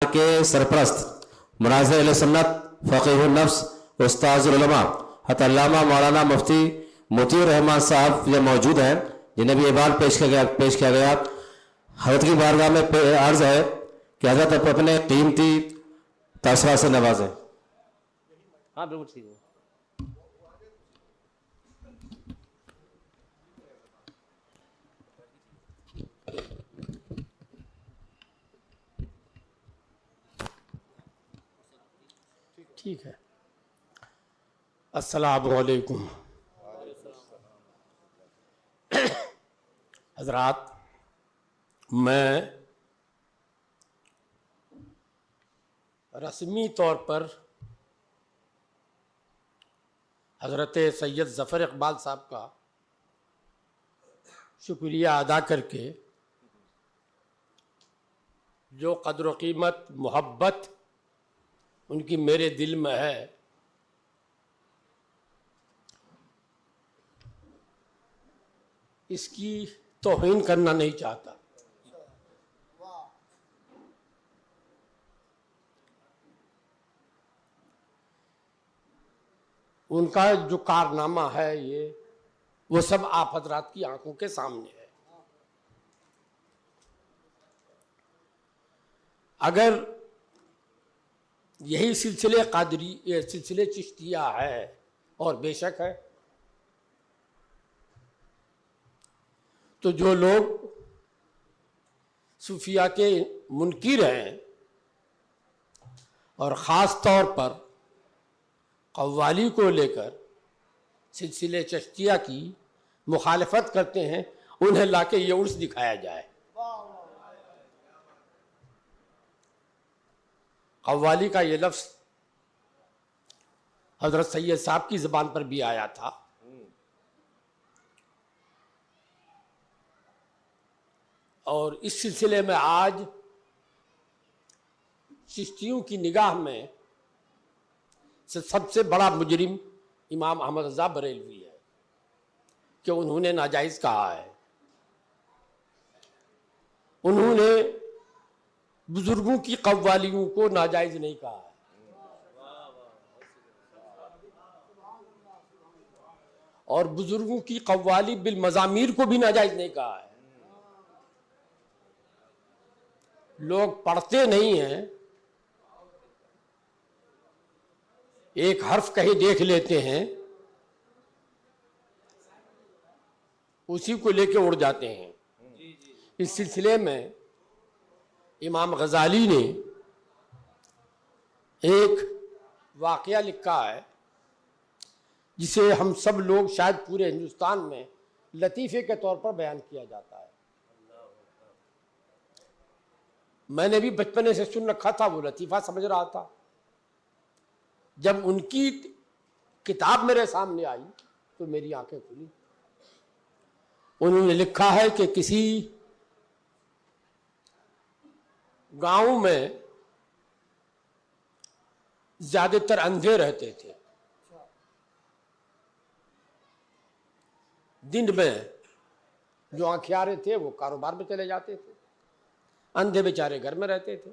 के सरप्रस्त मुनाज़िर अहले सुन्नत फ़क़ीहुन नफ्स उस्ताज़ुल उलमा हज़रत अल्लामा मौलाना मुफ्ती मोतीउर रहमान साहब ये मौजूद हैं, जिन्हें भी ये बात पेश किया गया। हज़रत की बारगाह में अर्ज़ है कि हज़रत अपने कीमती तासुरात से नवाजें। हाँ बिल्कुल ठीक है। ठीक है। अस्सलामु अलैकुम हज़रात, मैं रस्मी तौर पर हज़रत सैयद ज़फ़र इक़बाल साहब का शुक्रिया अदा करके जो क़द्र क़ीमत मोहब्बत उनकी मेरे दिल में है, इसकी तौहीन करना नहीं चाहता। उनका जो कारनामा है ये वो सब आप हजरात की आंखों के सामने है। अगर यही सिलसिले कादरी सिलसिले चिश्तिया है, और बेशक है, तो जो लोग सूफिया के मुनकिर हैं और ख़ास तौर पर कव्वाली को लेकर सिलसिले चिश्तिया की मुखालफत करते हैं, उन्हें लाके ये उर्स दिखाया जाए। कव्वाली का ये लफ्ज़ हज़रत सैयद साहब की ज़बान पर भी आया था। और इस सिलसिले में आज चिश्तियों की निगाह में सबसे बड़ा मुजरिम इमाम अहमद रज़ा बरेलवी है कि उन्होंने नाजायज़ कहा है। उन्होंने बुजुर्गों की कव्वालियों को नाजायज़ नहीं कहा है। और बुजुर्गों की कव्वाली बिल मज़ामीर को भी नाजायज़ नहीं कहा है। लोग पढ़ते नहीं हैं, एक हर्फ कहीं देख लेते हैं, उसी को लेके उड़ जाते हैं। इस सिलसिले में इमाम गज़ाली ने एक वाक़या लिखा है जिसे हम सब लोग शायद पूरे हिंदुस्तान में लतीफ़े के तौर पर बयान किया जाता है। मैंने भी बचपने से सुन रखा था, वो लतीफ़ा समझ रहा था। जब उनकी किताब मेरे सामने आई तो मेरी आंखें खुली। उन्होंने लिखा है कि किसी गांव में ज्यादातर अंधे रहते थे। दिन में जो आंखियारे थे वो कारोबार में चले जाते थे, अंधे बेचारे घर में रहते थे।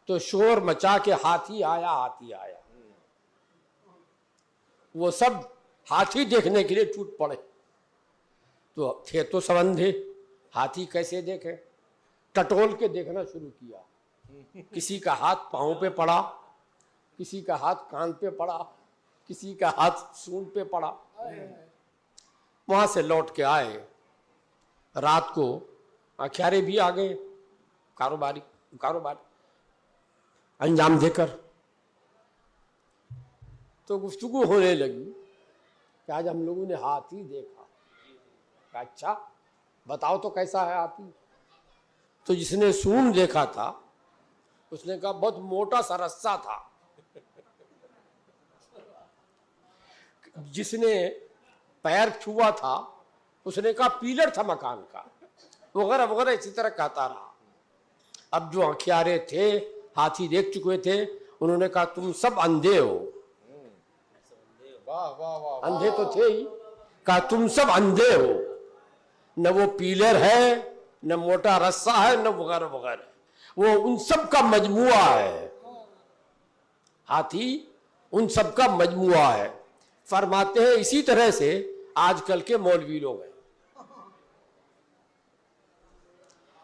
तो शोर मचा के हाथी आया, हाथी आया। वो सब हाथी देखने के लिए टूट पड़े। तो थे तो सब अंधे, हाथी कैसे देखे? टटोल के देखना शुरू किया। किसी का हाथ पाँव पे पड़ा, किसी का हाथ कान पे पड़ा, किसी का हाथ सूंड पे पड़ा। वहां से लौट के आए, रात को आखियारे भी आ गए, कारोबार अंजाम देकर। तो गुफ्तगू होने लगी कि आज हम लोगों ने हाथी देखा। अच्छा बताओ तो कैसा है हाथी? तो जिसने सूंड देखा था उसने कहा बहुत मोटा सा रस्सा था। जिसने पैर छुआ था उसने कहा पीलर था मकान का, वगैरह वगैरह इसी तरह कहता रहा। अब जो आंखियारे थे, हाथी देख चुके थे, उन्होंने कहा तुम सब अंधे हो। वाह वाह वाह, अंधे तो थे ही। कहा तुम सब अंधे हो, न वो पीलर है, न मोटा रस्सा है, न वगैरह वगैरह। वो उन सब का मजमुआ है। हाथी उन सब का मजमुआ है। फरमाते हैं इसी तरह से आजकल के मौलवी लोग हैं।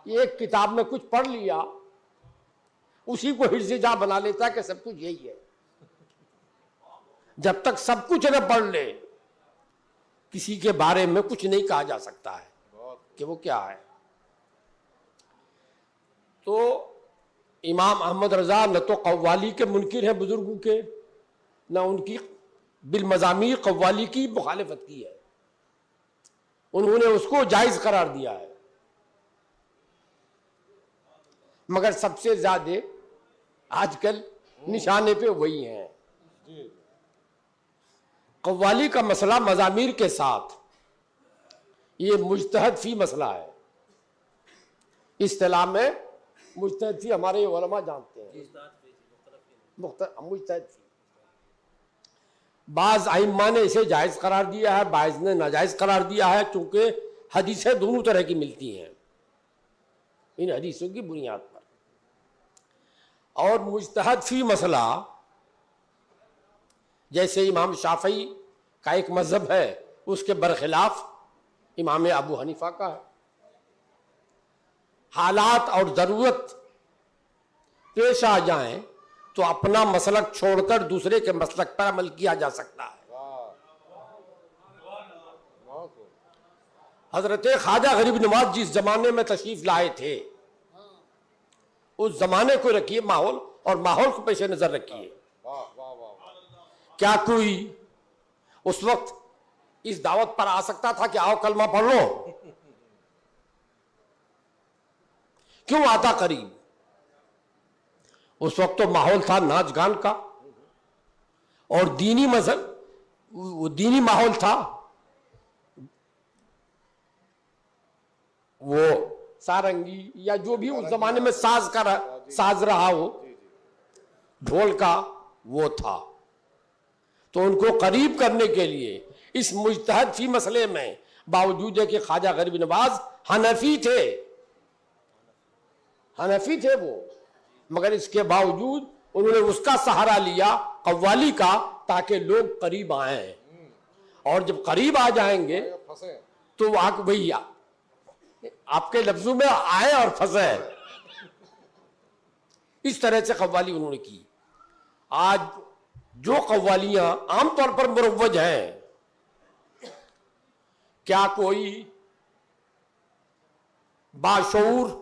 एक किताब में कुछ पढ़ लिया, उसी को हिर्ज़-ए-जां बना लेता है कि सब कुछ यही है। जब तक सब कुछ न पढ़ ले, किसी के बारे में कुछ नहीं कहा जा सकता है कि वो क्या है। तो इमाम अहमद रजा न तो कव्वाली के मुनकिर हैं बुजुर्गों के, न उनकी बिलमज़ामीर कव्वाली की मुखालिफत की है। उन्होंने उसको जायज करार दिया है। मगर सबसे ज्यादा आजकल निशाने पे वही हैं। कव्वाली का मसला मज़ामीर के साथ ये मुज्तहद फी मसला है। इस्तिलाह में मुज्तहद फी हमारे उलमा जानते हैं। मुज्तहद फी बाज आइम्मा ने इसे जायज करार दिया है, बाज ने नाजायज करार दिया है, चूंकि हदीसें दोनों तरह की मिलती हैं इन हदीसों की बुनियाद पर। और मुज्तहद फी मसला जैसे इमाम शाफई का एक मजहब है, उसके बरखिलाफ इमाम अबू हनीफा का है। हालात और ज़रूरत पेश आ जाएं तो अपना मसलक छोड़कर दूसरे के मसलक पर अमल किया जा सकता है। हजरत ख्वाजा गरीब नवाज जिस जमाने में तशरीफ लाए थे, उस जमाने को रखिए माहौल, और माहौल को पेश नजर रखिए। क्या कोई उस वक्त इस दावत पर आ सकता था कि आओ कलमा पढ़ लो? क्यों आता करीब? उस वक्त तो माहौल था नाच गान का, और दीनी मजहब, वो दीनी माहौल था। वो सारंगी या जो भी उस जमाने में साज रहा हो, ढोल का वो था। तो उनको करीब करने के लिए इस मुज्तहद फी मसले में, बावजूद है कि ख्वाजा गरीब नवाज हनफी थे वो, मगर इसके बावजूद उन्होंने उसका सहारा लिया कव्वाली का, ताकि लोग करीब आए। और जब करीब आ जाएंगे तो वही आपके लफ्जों में आए और फंसे। इस तरह से कव्वाली उन्होंने की। आज जो कव्वालियां आमतौर पर मुरव्वज हैं, क्या कोई बाशऊर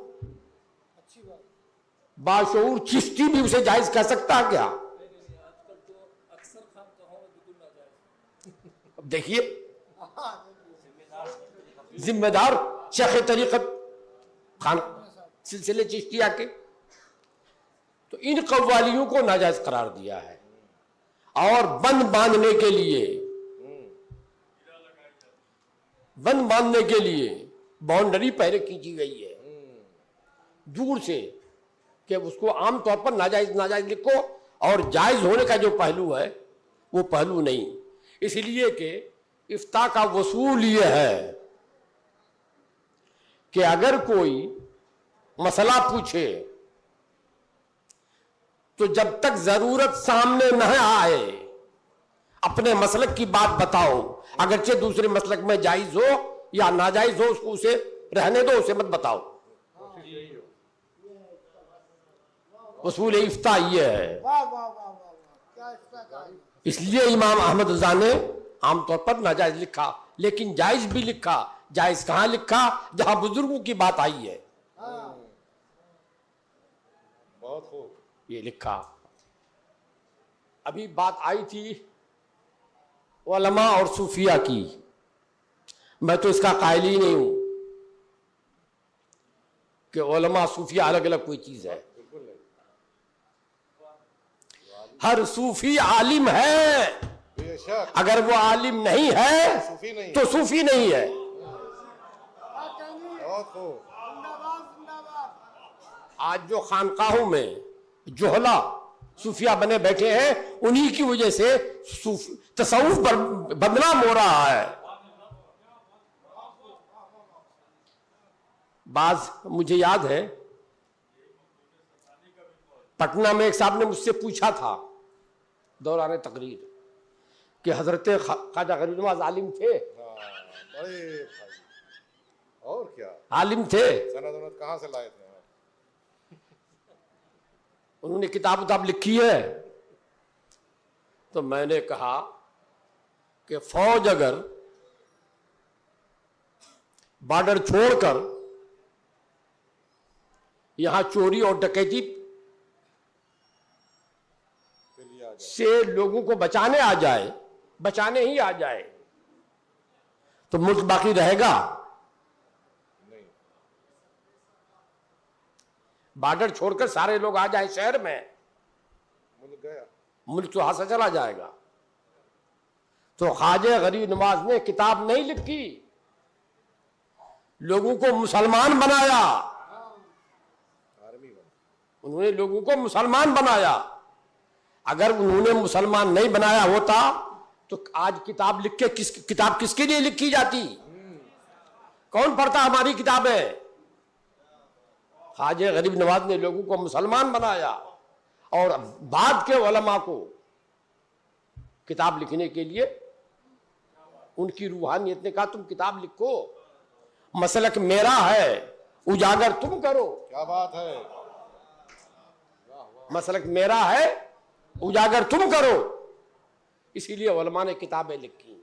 चिश्ती भी उसे जायज कह सकता है क्या? अब देखिए, जिम्मेदार शेख तरीक़त खान सिलसिले चिश्तिया के, तो इन कव्वालियों को नाजायज करार दिया है। और बंद बांधने के लिए बाउंड्री पहले खींची गई है दूर से, कि उसको आमतौर पर नाजायज लिखो, और जायज होने का जो पहलू है वो पहलू नहीं। इसलिए कि इफ्ता का वसूल ये है कि अगर कोई मसला पूछे तो जब तक जरूरत सामने न आए अपने मसलक की बात बताओ। अगरचे दूसरे मसलक में जायज हो या नाजायज हो, उसको उसे रहने दो, उसे मत बताओ। वसूल इफ्ता ये है। इसलिए इमाम अहमद रज़ा ने आमतौर पर नाजायज लिखा, लेकिन जायज भी लिखा। जायज कहां लिखा? जहां बुजुर्गों की बात आई है, बहुत खूब ये लिखा। अभी बात आई थी उलमा और सूफिया की। मैं तो इसका कायल ही नहीं हूं कि उलमा सूफिया अलग अलग कोई चीज है। हर सूफी आलिम है, बेशक, अगर वो आलिम नहीं है सूफी नहीं तो सूफी नहीं है। बहुत खूब। आज जो खानकाहों में जोहला सूफिया बने बैठे हैं, उन्हीं की वजह से तसव्वुफ बदनाम हो रहा है। मुझे याद है पटना में एक साहब ने मुझसे पूछा था दौरान तकरीर कि हजरत ख्वाजा गरीब नवाज आलिम थे? हाँ, बड़े भाई, और क्या आलिम थे। सनद वनद कहाँ से लाए थे? उन्होंने किताब उताब लिखी है? तो मैंने कहा कि फौज अगर बॉर्डर छोड़कर यहां चोरी और डकैती के लिए आ जाए। से लोगों को बचाने आ जाए, बचाने ही आ जाए, तो मुल्क बाकी रहेगा? नहीं, बॉर्डर छोड़कर सारे लोग आ जाए शहर में, मुल्क गया। मुल्क तो हाथ से चला जाएगा। तो ख्वाजा गरीब नवाज ने किताब नहीं लिखी, लोगों को मुसलमान बनाया। आर्मी बना। उन्होंने लोगों को मुसलमान बनाया। अगर उन्होंने मुसलमान नहीं बनाया होता तो आज किताब लिख के किताब किसके लिए लिखी जाती? कौन पढ़ता हमारी किताबें? ख्वाजा गरीब नवाज ने लोगों को मुसलमान बनाया और बाद के उलमा को किताब लिखने के लिए उनकी रूहानियत ने कहा तुम किताब लिखो, मसलक मेरा है, उजागर तुम करो। क्या बात है। मसलक मेरा है, उजागर तुम करो। इसीलिए उलमा ने किताबें लिखी।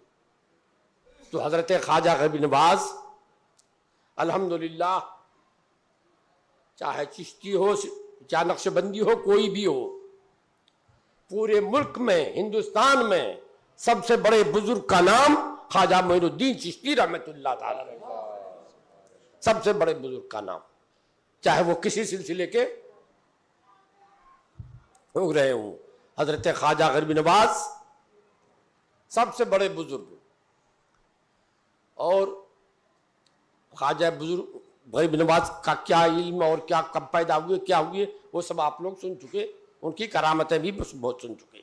तो हजरत ख्वाजा गरीब नवाज अल्हम्दुलिल्लाह, चाहे चिश्ती हो, चाहे नक्शबंदी हो, कोई भी हो, पूरे मुल्क में, हिंदुस्तान में सबसे बड़े बुजुर्ग का नाम ख्वाजा मोइनुद्दीन चिश्ती रहमतुल्लाह ताला अलैह, सबसे बड़े बुजुर्ग का नाम, चाहे वो किसी सिलसिले के हो रहे हों। हजरत ख्वाजा गरीब नवाज सबसे बड़े बुजुर्ग। और ख्वाजा बुजुर्ग गरीब नवाज का क्या इल्म और क्या कब पैदा हुए, क्या हुए, वो सब आप लोग सुन चुके, उनकी करामतें भी बहुत सुन चुके।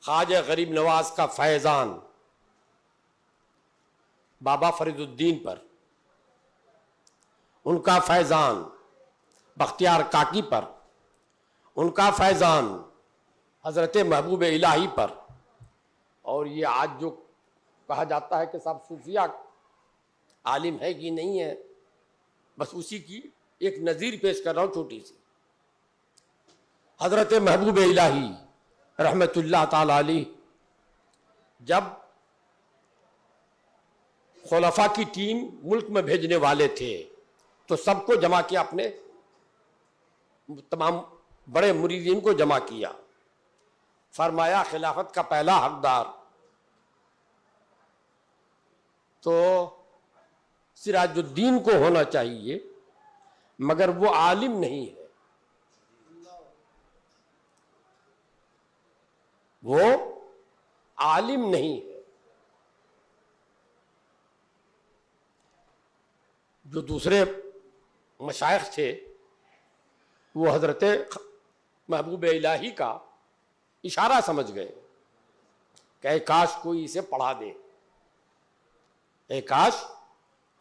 ख्वाजा गरीब नवाज का फैज़ान बाबा फरीदुद्दीन पर, उनका फैज़ान बख्तियार काकी पर, उनका फैज़ान हजरत महबूब इलाही पर, और ये आज जो कहा जाता है कि साहब सूफिया आलिम है कि नहीं है, बस उसी की एक नज़ीर पेश कर रहा हूँ छोटी सी। हजरत महबूब इलाही रहमतुल्लाह ताला अलैह जब खुलफा की टीम मुल्क में भेजने वाले थे तो सबको जमा किया, अपने तमाम बड़े मुरीदीन को जमा किया। फरमाया खिलाफत का पहला हकदार तो सिराजुद्दीन को होना चाहिए, मगर वो आलिम नहीं है, वो आलिम नहीं है। जो दूसरे मशाइख थे वो हजरत महबूब इलाही का इशारा समझ गए कि काश कोई इसे पढ़ा दे, काश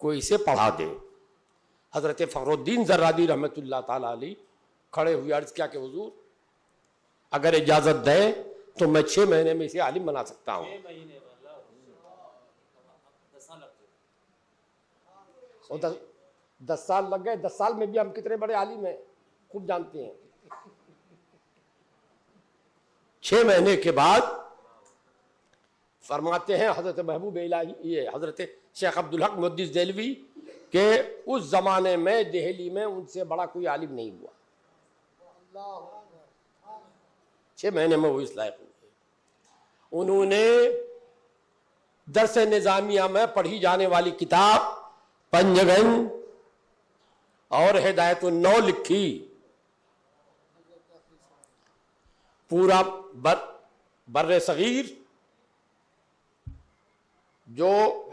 कोई इसे पढ़ा दे। हजरत फखरुद्दीन ज़र्रादी रहमतुल्लाह ताला अलैह खड़े हुए अर्ज किया कि हुजूर अगर इजाज़त दे तो मैं 6 महीने में इसे आलिम बना सकता हूँ। 10 साल लग गए। 10 साल में भी हम कितने बड़े आलिम हैं खूब जानते हैं। 6 महीने के बाद फरमाते हैं हजरत महबूब इलाही, ये हजरत शेख अब्दुल हक मुहद्दिस देहलवी के उस जमाने में दिल्ली में उनसे बड़ा कोई आलिम नहीं हुआ। 6 महीने में वो इस लायक हुए। उन्होंने दरस निजामिया में पढ़ी जाने वाली किताब पंजगन और हिदायतुन्नौ लिखी। पूरा बर्रे सगीर जो